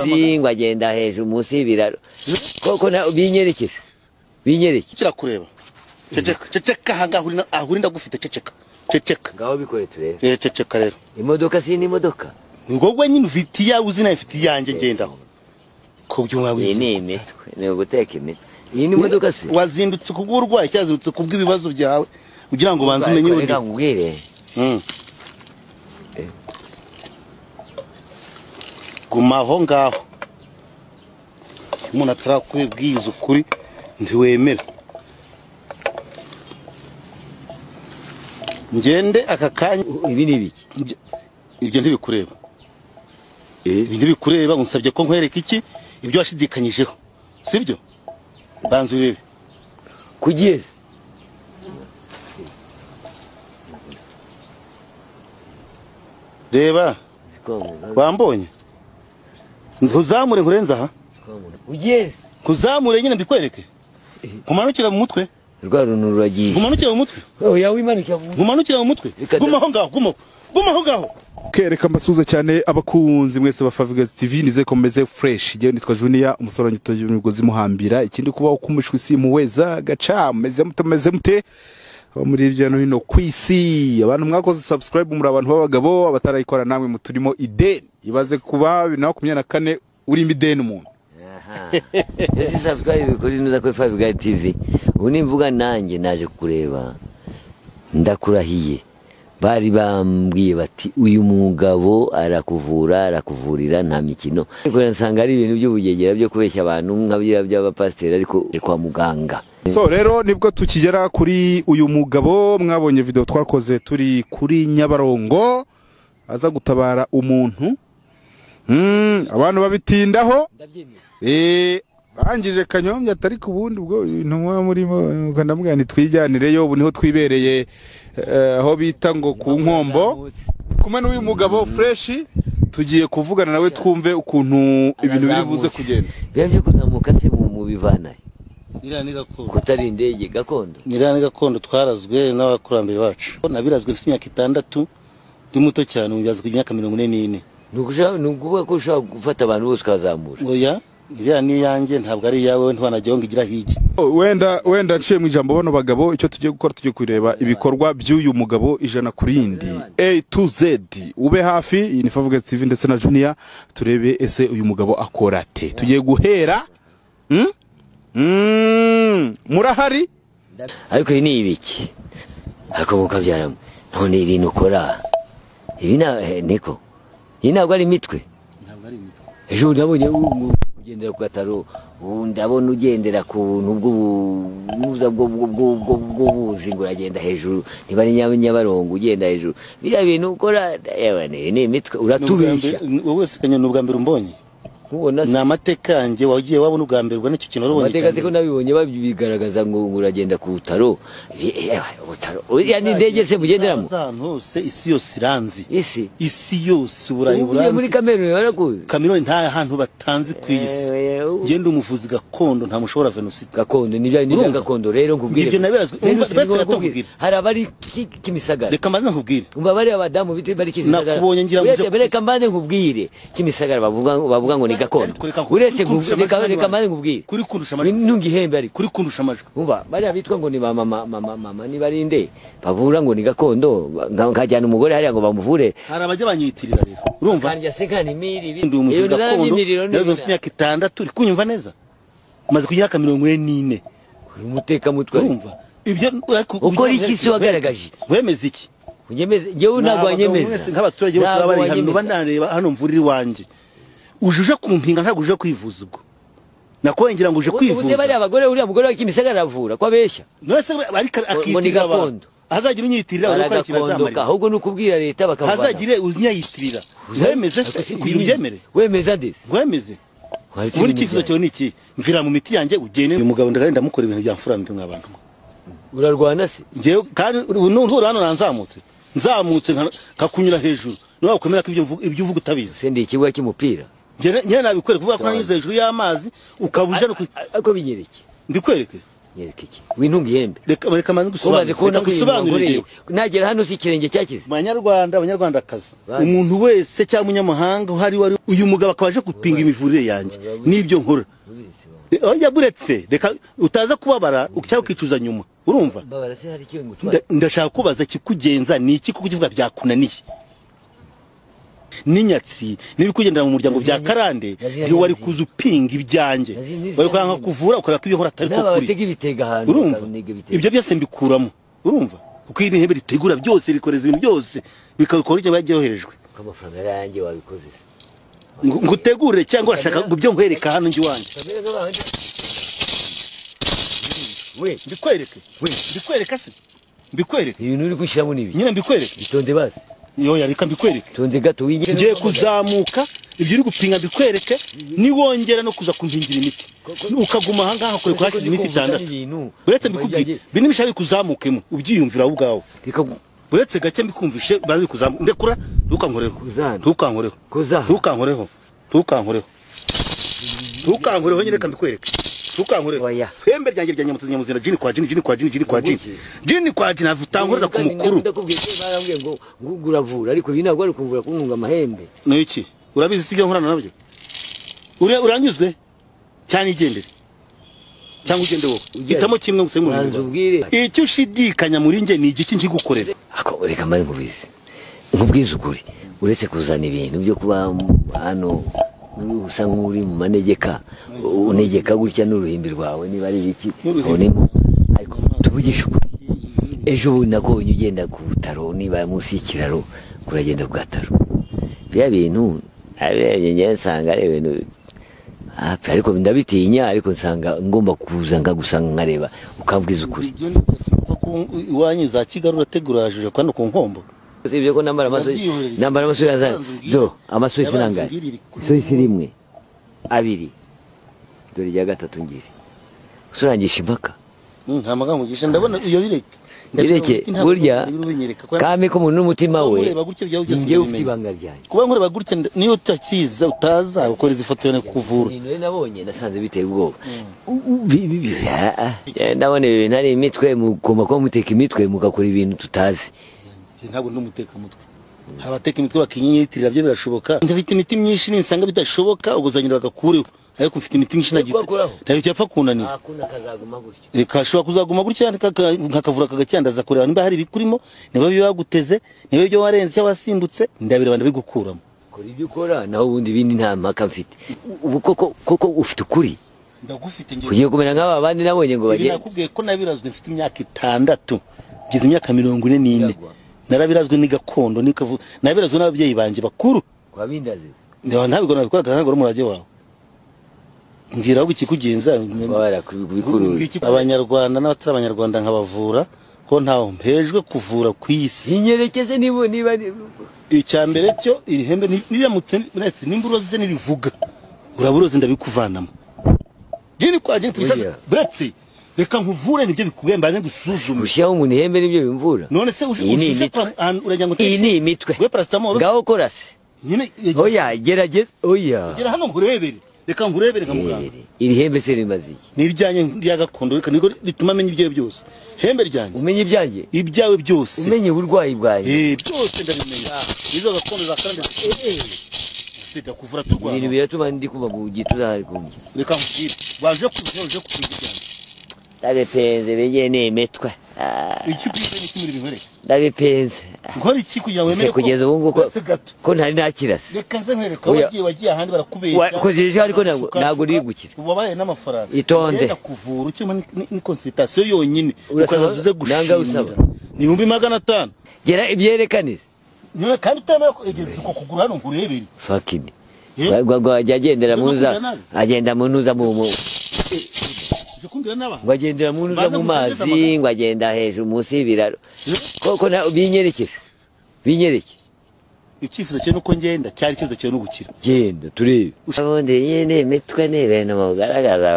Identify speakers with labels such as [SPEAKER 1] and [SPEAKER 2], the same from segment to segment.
[SPEAKER 1] Singwa agenda hejuru munsi y'ibiraro koko na binyerekeza binyereke
[SPEAKER 2] kirakureba ceceka hanga ahuri ndagufite ceceka
[SPEAKER 1] ngaho bikore turebe
[SPEAKER 2] ceceka rero
[SPEAKER 1] imodoka si ni imodoka
[SPEAKER 2] ngogwe nyine ufite ya uzina ifite yanjye ngendaho ko byumwa
[SPEAKER 1] iyi ni imitwe ni uguteka imitwe iyi ni imodoka si
[SPEAKER 2] wazindutse kugurwaye cyazindutse kubw'ibibazo byawe kugira ngo banze umenye
[SPEAKER 1] uri ngubwire
[SPEAKER 2] gumaho ngaho umuntu atarakwibwiza ukuri ntiwemera ngende aka kanya
[SPEAKER 1] ibi ni biki
[SPEAKER 2] ibyo ntibikureba ibi ntibikureba unsabye ko nkwereka iki ibyo washidikanyijeho sibyo banze urebe
[SPEAKER 1] kugeze
[SPEAKER 2] reba wambonye ntuzamure nkurenza aha
[SPEAKER 1] ugeze
[SPEAKER 2] kuzamure nyine mbikwereke kumanukira mu mutwe
[SPEAKER 1] rwa runtu ruragiye
[SPEAKER 2] kumanukira mu mutwe
[SPEAKER 1] oya wimanuka
[SPEAKER 2] kumanukira mu mutwe gumaho ngaho gumaho ngaho
[SPEAKER 3] kereka mbasuza cyane abakunzi mwese ba Favigas TV nize komeze fresh je nitwa Junior umusoro nyitoje imigozi muhambira ikindi kuba ukumishwe isi muweza gaca meze mute muri ibyo no hino kwisi abantu mwakoze subscribe muri abantu b'abagabo abatarayikora namwe muturimo ideni ibaze kuba 2024 uri imideni umuntu
[SPEAKER 1] ese subscribe kuri nuza ko Favigas TV uni mvuga nanjye naje kureba ndakurahiye bari bambwiye bati uyu mugabo arakuvurira nta mikino ariko nsanga ari ibintu by'ubugegera byo kubeshya abantu nk'abira by'abapasiteri ariko kwa muganga.
[SPEAKER 3] So rero nibwo tukigera kuri uyu mugabo mwabonye video twakoze turi kuri Nyabarongo aza gutabara umuntu abantu babitindaho bangije kanyombya atari kubundi ubwo intumwa murimo ndamubwira nitwijyanireyo ubu niho twibereye aho bita ngo ku nkombo kumwe n'uyu mugabo fresh tugiye kuvugana nawe twumve ukuntu ibintu biri buze kugenda
[SPEAKER 1] byo kuzamuka se mu bivanaye
[SPEAKER 2] irani gakondo
[SPEAKER 1] kutari indege gakondo
[SPEAKER 2] irani gakondo twarazwe n'abakurambere bacu nabirazwe mfite imyaka 6 ndi muto cyane ubyazwe imyaka 44
[SPEAKER 1] nukuvuga ko ushaka gufata abantu bose kazamura
[SPEAKER 2] oya iriya ni yanjye ntabwo ari yawe ntwanajyaho ngigira higi
[SPEAKER 3] wenda nciye mu ijambo bano bagabo icyo tugiye gukora tugiye kureba ibikorwa by'uyu mugabo ijana kuri yindi A to Z ube hafi iyi ni Favigas TV ndetse na Junior turebe ese uyu mugabo akora ate tugiye guhera murahari
[SPEAKER 1] ariko iyi ni ibiki akomuka byaramwe none ibintu ukora ibi niko iyi ntabwo ari imitwe ejo ndabonye ugendera ku gataro ndabona ugendera ku nubwo bw'ubuzi ngo uragenda hejuru niba ari Nyabarongo ugenda hejuru biriya bintu ukora ni imitwe uratubeshya
[SPEAKER 2] wowe se kanya n'ubwa mbere umbonye
[SPEAKER 1] ubona
[SPEAKER 2] na amateka yanjye wagiye wabona ubwa mbere ubwo n'iki kintu urabonye
[SPEAKER 1] amateka ko nabibonye babigaragaza ngo uragenda ku butaro yani indege se mugenderamo
[SPEAKER 2] ahantu hose isi yose iranzi
[SPEAKER 1] isi
[SPEAKER 2] yose burayi
[SPEAKER 1] muri Cameroon barakuye
[SPEAKER 2] Cameroon nta hantu batanzi kw'isi ngende umuvuzi gakondo nta mushobora venocide
[SPEAKER 1] gakondo ni gakondo rero nkubwire
[SPEAKER 2] ibyo nabirazwe
[SPEAKER 1] hari abari Kimisagara
[SPEAKER 2] reka maze nkubwire
[SPEAKER 1] umva bari abadamu bari Kimisagara
[SPEAKER 2] nakubonye ngira ngo
[SPEAKER 1] reka mbanze nkubwire Kimisagara bavuga ngo ni gakondo uretse reka mbanze nkubwire
[SPEAKER 2] kuri kundusha amajwi
[SPEAKER 1] ntungihembe ari
[SPEAKER 2] kuri kundusha amajwi
[SPEAKER 1] umva bari abitwa ngo ni mama ni barinde bavura ngo ni gakondo nkajyana umugore hariya ngo bamuvure
[SPEAKER 2] hari abajya banyitirira rero urumva
[SPEAKER 1] kandi yasekana imiri
[SPEAKER 2] ibindi umuvuzi gakondo yavuze imyaka 6 uri kunyumva neza umaze kugira 44
[SPEAKER 1] umuteka mutwe
[SPEAKER 2] urumva ibyo
[SPEAKER 1] ukora iki se wagaragaje
[SPEAKER 2] wemeze iki
[SPEAKER 1] unyemeze ngewe ntabwo wanyemeza
[SPEAKER 2] nk'abaturage bose bari hano banareba hano mvuriri wanje ujuje kumpinga ntabwo uje kwivuza ubwo nakongira ngo uje kwivuza
[SPEAKER 1] uze bari abagore uriya mugore wa Kimisagara aravura kwabeshya
[SPEAKER 2] nose akitira abantu azagira unyitirira uko kibazamarira
[SPEAKER 1] ahubwo nukubwira leta bakavana
[SPEAKER 2] azagire unyitirira wemeze kubyemere
[SPEAKER 1] wemeza ndetse
[SPEAKER 2] wemeze muri kifuzo cyo niki mvira mu miti yanjye ugene umugabo ndagenda mukora ibintu bya mfura mbi mw'abantu
[SPEAKER 1] urarwana se
[SPEAKER 2] ngewe kandi ntura hano nzamutse kakunyura hejuru no wakomera ko ibyo uvuga utabizi
[SPEAKER 1] sende ikibuga cy'umupira
[SPEAKER 2] nyene nabikwereka kuvuga ko nanyuze hejuru y'amazi ukabuje
[SPEAKER 1] ako binyereke
[SPEAKER 2] mbikwereke
[SPEAKER 1] nyereka iki wintunga ihembe
[SPEAKER 2] reka manzi gusobanurira
[SPEAKER 1] nagera hano si ikirenge cyakize
[SPEAKER 2] abanyarwandakazi umuntu wese cyangwa umunyamahanga uhari wari uyu mugabo akabaje gupinga imivurire yanjye n'ibyo nkora oya buretse reka utaza kubabara cyangwa ukicuza nyuma urumva ndashaka kubaza kikugenza ni iki kuko kivuga byakunaniye n'inyatsi n'ibikugendera mu muryango bya karande ntiwe wari kuzupinga ibyanjye bari kwanga kuvura ukora ko ibyo nkora atari kuri urumva ibyo byose mbikuramo urumva uko iri hebe ritegura byose rikoreza ibintu byose bikabikora ibyo bajyoherejwe
[SPEAKER 1] amafaranga yanjye wabikoze
[SPEAKER 2] ngutegure cyangwa urashaka byo nkwereka hano ngi wanje mbikwereka se mbikwereka
[SPEAKER 1] ibintu uri gushyiramo nibi
[SPEAKER 2] nyine mbikwereka
[SPEAKER 1] itonde basi
[SPEAKER 2] yo yarika mbikwereke
[SPEAKER 1] tonde gato
[SPEAKER 2] ngiye kuzamuka ibyo uri gupinga mbikwereke niwongera no kuza kumpingira imiti ukaguma aha ngaha kure kwashyize iminsi 6 buretse mbikubwiye bini bishabi kuzamukemo ubyiyumvira ubwawe buretse gake mbikumvishe bazi kuzamuka ndekura ntukankoreho nyine kambikwereke ntukankoreho hembe ryanjye rya nyamuzina jini kwa jini avutangorera ku mukuru
[SPEAKER 1] ndakubwiye barambwiye ngo nguravura ariko ibi ntabwo ari kumvura kununga amahembe
[SPEAKER 2] no iki urabizi sibyo nkorana nabyo uranyuzwe cyane igendere cyangwa ugende wowe gitamo kimwe gusa mu
[SPEAKER 1] ubwire
[SPEAKER 2] icyo ushidikanya muri nge ni igiki nkigukorera
[SPEAKER 1] ako reka mari ngubize nkubwize ukuri uretse kuzana ibintu byo kuba hano usa nk'uri mu manegeka unegeka gutya n'uruhimbi rwawe niba ari iki ubonemo ariko tuvugisha ukuri ejo bundi nakubonye ugenda ku butaro niba munsi y'ikiraro kuragenda ku gataro bya bintu abenye nsanga ari ibintu ariko ndabitinya ariko nsanga ngomba kuza ngagusanga nkareba ukambwiza ukuri
[SPEAKER 2] iwanyu za Kigali urategurajije kwano ku nkombo
[SPEAKER 1] sibyo ko nambara amaso yazana do amaso sinangaye so rimwe abiri dore rya gatatu ngiri usurangisha impaka
[SPEAKER 2] nta magambo gisha ndabona iyo
[SPEAKER 1] bireke burya kame ko umuntu n'umutima we ngiye ufite ibanga ryanjye
[SPEAKER 2] kuba nkoreba gutya niyo utakiza utaza ukoreza ifoto yone kuvura
[SPEAKER 1] ibintu nabonye nasanze biteye ubwoba ndabona ibi bintu ari imitwe mugomba kuba muteka imitwe mugakora ibintu tutazi
[SPEAKER 2] ntabwo ndumuteka mutwe abateka imitwe bakinyitirira byo birashoboka ndafite imiti myinshi ninsanga bidashoboka ubuzanyira bagakureho ariko mfite imiti myinshi nagite ntayo cyapfa kunanira
[SPEAKER 1] akuna kazaguma gutyo
[SPEAKER 2] kashobora kuzaguma gutya nkakavura kagacyandaza kureba niba hari bikuririmo niba bibaguteze niba ibyo warenze cyangwa wasimbutse ndabireba ndabigukuramo
[SPEAKER 1] kora ibyo ukora naho ubundi bindi nta mpaka mfite ubu koko ufite ukuri
[SPEAKER 2] ndagufite
[SPEAKER 1] ngiye kugiye kumera nk'aba bandi nabonye ngo bagiye
[SPEAKER 2] nakubwiye ko nabirazwe mfite imyaka 6 ngize imyaka 44 narabirazwe ni gakondo nikavu nabirazwe n'ababyeyi banje bakuru
[SPEAKER 1] kwabindaze
[SPEAKER 2] ntabwo nabikoraga ntabwo ari umurage wawe ngira aho ikikugenza abanyarwanda n'abatari abanyarwanda nkabavura ko ntaho mpejwe kuvura kwisi
[SPEAKER 1] inyerekeze niba
[SPEAKER 2] icya mbere cyo iri hembe niramutse uretse nimburoze nirivuga uraburoze ndabikuvanamo jini kwa jini tubisaze buretse reka nkuvure nibyo bikuye mbaze gusuzume
[SPEAKER 1] ushyiraho umuntu ihembe nibyo bimvura
[SPEAKER 2] none se ushije urajya ngo
[SPEAKER 1] iyi ni imitwe
[SPEAKER 2] we paracetamol
[SPEAKER 1] ngaho korase
[SPEAKER 2] nyine
[SPEAKER 1] oya gerageza oya
[SPEAKER 2] gera hano ngurebere reka ngurebere nkamuganga
[SPEAKER 1] iri hembe se rimaze iki
[SPEAKER 2] nirijyanye ya gakondo reka niko rituma amenya ibyawe byose hembe ryanjye
[SPEAKER 1] umenye ibyanjye
[SPEAKER 2] ibyawe byose
[SPEAKER 1] umenye uburwayi bwanjye
[SPEAKER 2] byose ndabimenya izo gakondo za karande sida kuvura turwana
[SPEAKER 1] ibintu biratuma ndi kuva mu gituza hari kumye
[SPEAKER 2] reka nkubwire waje kuvuga ibyanjye
[SPEAKER 1] ndabipenze bigene imitwe
[SPEAKER 2] iki bwize ni kimuri bihore
[SPEAKER 1] ndabipenze
[SPEAKER 2] nkora iki kugira ngo wemere
[SPEAKER 1] kugeza ubu nguko ko ntari nakirase
[SPEAKER 2] reka nze nkwereka wagiye ahandi barakubeshya
[SPEAKER 1] ko zije ariko ntabwo uri gukira
[SPEAKER 2] wabaye n'amafaranga
[SPEAKER 1] itonde
[SPEAKER 2] kuvura ukima ni consultation yonyine ukazaze gushimira ni 500
[SPEAKER 1] gera ibyerekanize
[SPEAKER 2] nyine kandi utamenya ko egeze ko kugura hano ngurebere
[SPEAKER 1] fakini agendera muza agenda munuza mu wagendera munuza mu mazi ngo agenda hejuru munsi y'ibiraro koko binyerekeze
[SPEAKER 2] icyifuzo cyo nuko ngenda cyari icyifuzo cyo n'ugukira
[SPEAKER 1] genda turebe ubundi nyine imitwe ni ibintu mugaragaza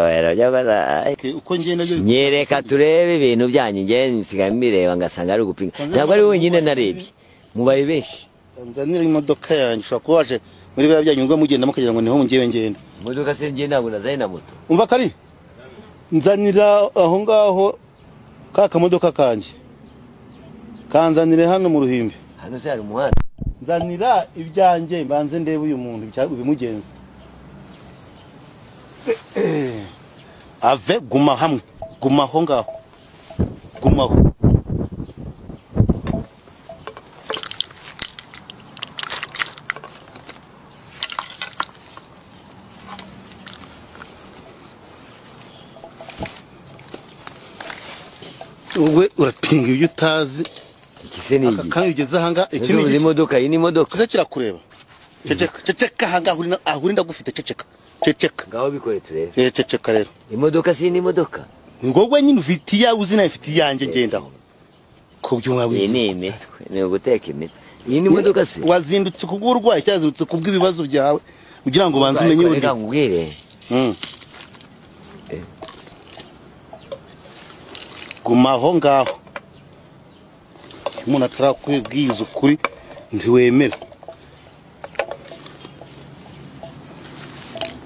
[SPEAKER 2] uko ngenda
[SPEAKER 1] nyereka turebe ibintu byanyu nge nsigaye mbireba ngasanga ari ugupinga ntabwo ari wenyine narebye mubaye benshi
[SPEAKER 2] nzanira imodoka yanjye ushobora kuba waje muri biriya byanyu ngo mugenda mukagira ngo niho ngewe ngenda
[SPEAKER 1] imodoka se ngiye ntabwo nazaye na moto
[SPEAKER 2] umva kari nzanira aho ngaho ka kamodoka kanje kanzanire hano mu Ruhimbi.
[SPEAKER 1] Hano se hari umuhanda.
[SPEAKER 2] Nzanira ibyanjye mbanze ndebe uyu muntu bimugenza. Ave guma hamwe, guma aho ngaho, gumaho. Uwe urapinga ibyo utazi.
[SPEAKER 1] Iki se ni iki?
[SPEAKER 2] Kandi ugeze ahanga
[SPEAKER 1] ikindi ni imodoka, iyi ni imodoka.
[SPEAKER 2] Kiza kirakureba. Ceceka ahanga ahuri ndagufite ceceka. Ceceka.
[SPEAKER 1] Ngaho bikore turebe.
[SPEAKER 2] Ceceka rero.
[SPEAKER 1] Imodoka si ni imodoka.
[SPEAKER 2] Ngogwe nyine ufite ya uzina ifite yanjye ngendaho. Ko byo mwawe.
[SPEAKER 1] Iyi ni imitwe, ni uguteka imitwe. Iyi ni imodoka se.
[SPEAKER 2] Wazindutse kugurwaye cyazindutse kubw'ibibazo byawe kugira ngo banze umenye uri.
[SPEAKER 1] Reka ngubwire.
[SPEAKER 2] Gumaho ngaho. Umuntu atarakwibwiza ukuri ntiwemera.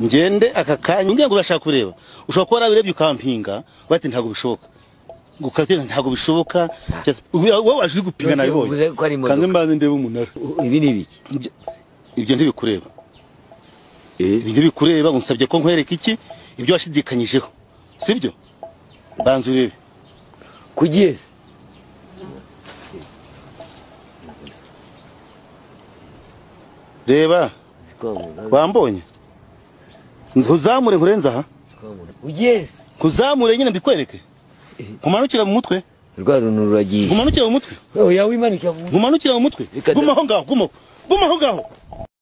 [SPEAKER 2] Ngende aka kanya ngiye ngo urashaka kureba. Ushobora kuba rabirebye ukampinga, bati ntago bishoboka. Gukatira ntago bishoboka. Wowe waje gupinga nabibonye. Kandi mbanze ndebe umunara.
[SPEAKER 1] Ibi ni biki?
[SPEAKER 2] Ibyo ntibikureba. Ibi ntibikureba unsabye ko nkwereka iki? Ibyo washidikanyijeho. Sibyo? Banze urebe.
[SPEAKER 1] Kugeze.
[SPEAKER 2] Reba. Wambonye? Nkuzamure nkurenza aha.
[SPEAKER 1] Ugeze.
[SPEAKER 2] Kuzamure nyine mbikwereke. Kumanukira mu mutwe.
[SPEAKER 1] Rwa runtu ruragiye.
[SPEAKER 2] Kumanukira mu mutwe.
[SPEAKER 1] Oya wimanika.
[SPEAKER 2] Kumanukira mu mutwe. Gumaho ngaho, gumaho. Gumaho ngaho.